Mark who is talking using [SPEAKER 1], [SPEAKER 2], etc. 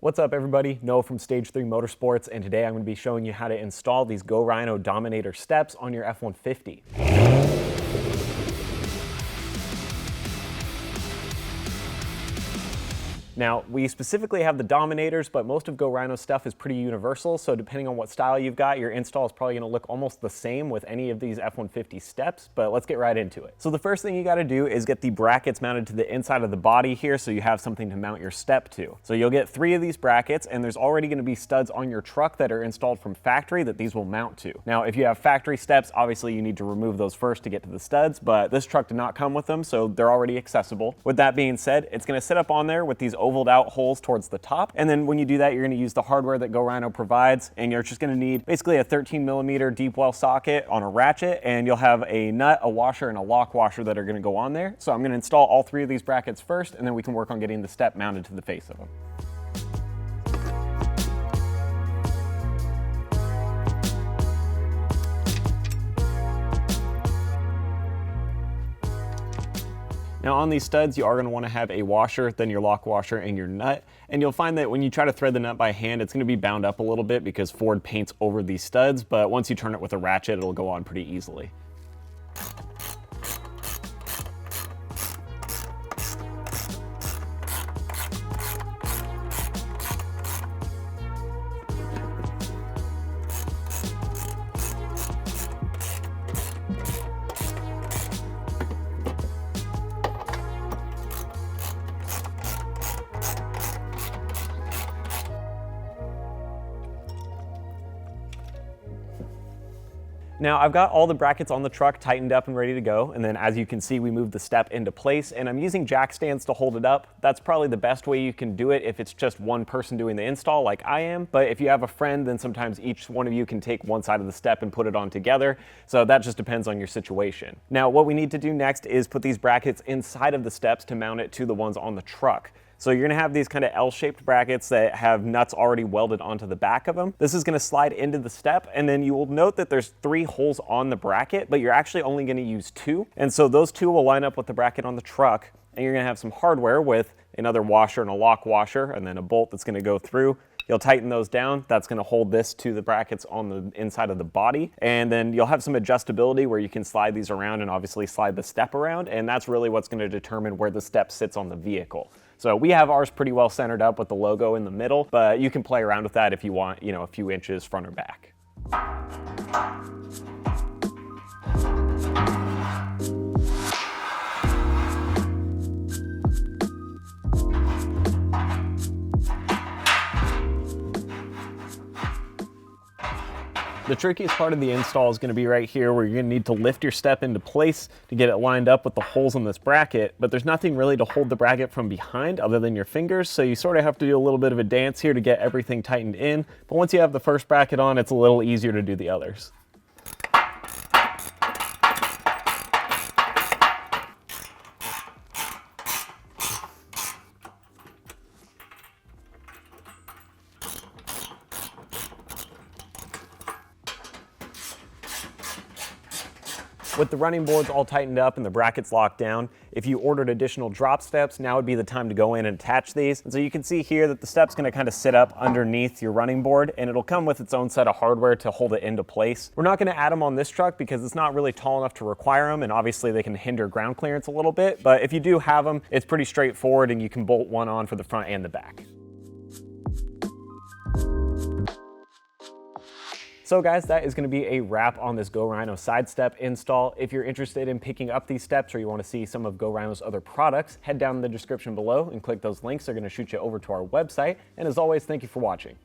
[SPEAKER 1] What's up everybody, Noah from Stage 3 Motorsports, and today I'm going to be showing you how to install these Rhino Dominator steps on your F150. Now, we specifically have the Dominators, but most of Rhino stuff is pretty universal, so depending on what style you've got, your install is probably gonna look almost the same with any of these F150 steps, but let's get right into it. So the first thing you gotta do is get the brackets mounted to the inside of the body here so you have something to mount your step to. So you'll get 3 of these brackets, and there's already gonna be studs on your truck that are installed from factory that these will mount to. Now, if you have factory steps, obviously you need to remove those first to get to the studs, but this truck did not come with them, so they're already accessible. With that being said, it's gonna sit up on there with these ovaled out holes towards the top, and then when you do that, you're going to use the hardware that Rhino provides, and you're just going to need basically a 13mm deep well socket on a ratchet, and you'll have a nut, a washer, and a lock washer that are going to go on there. So I'm going to install all 3 of these brackets first, and then we can work on getting the step mounted to the face of them. Now on these studs, you are going to want to have a washer, then your lock washer, and your nut. And you'll find that when you try to thread the nut by hand, it's going to be bound up a little bit because Ford paints over these studs, but once you turn it with a ratchet, it'll go on pretty easily. Now I've got all the brackets on the truck tightened up and ready to go, and then as you can see, we moved the step into place, and I'm using jack stands to hold it up. That's probably the best way you can do it if it's just one person doing the install like I am, but if you have a friend, then sometimes each one of you can take one side of the step and put it on together, so that just depends on your situation. Now what we need to do next is put these brackets inside of the steps to mount it to the ones on the truck. So you're gonna have these kind of L-shaped brackets that have nuts already welded onto the back of them. This is gonna slide into the step, and then you will note that there's 3 holes on the bracket, but you're actually only gonna use 2. And so those 2 will line up with the bracket on the truck, and you're gonna have some hardware with another washer and a lock washer, and then a bolt that's gonna go through. You'll tighten those down. That's gonna hold this to the brackets on the inside of the body. And then you'll have some adjustability where you can slide these around and obviously slide the step around. And that's really what's gonna determine where the step sits on the vehicle. So we have ours pretty well centered up with the logo in the middle, but you can play around with that if you want, you know, a few inches front or back. The trickiest part of the install is going to be right here where you're going to need to lift your step into place to get it lined up with the holes in this bracket, but there's nothing really to hold the bracket from behind other than your fingers, so you sort of have to do a little bit of a dance here to get everything tightened in, but once you have the first bracket on, it's a little easier to do the others. With the running boards all tightened up and the brackets locked down, if you ordered additional drop steps, now would be the time to go in and attach these. And so you can see here that the step's gonna kind of sit up underneath your running board, and it'll come with its own set of hardware to hold it into place. We're not gonna add them on this truck because it's not really tall enough to require them, and obviously they can hinder ground clearance a little bit, but if you do have them, it's pretty straightforward and you can bolt one on for the front and the back. So guys, that is going to be a wrap on this Rhino side step install. If you're interested in picking up these steps or you want to see some of Rhino's other products, head down in the description below and click those links. They're going to shoot you over to our website. And as always, thank you for watching.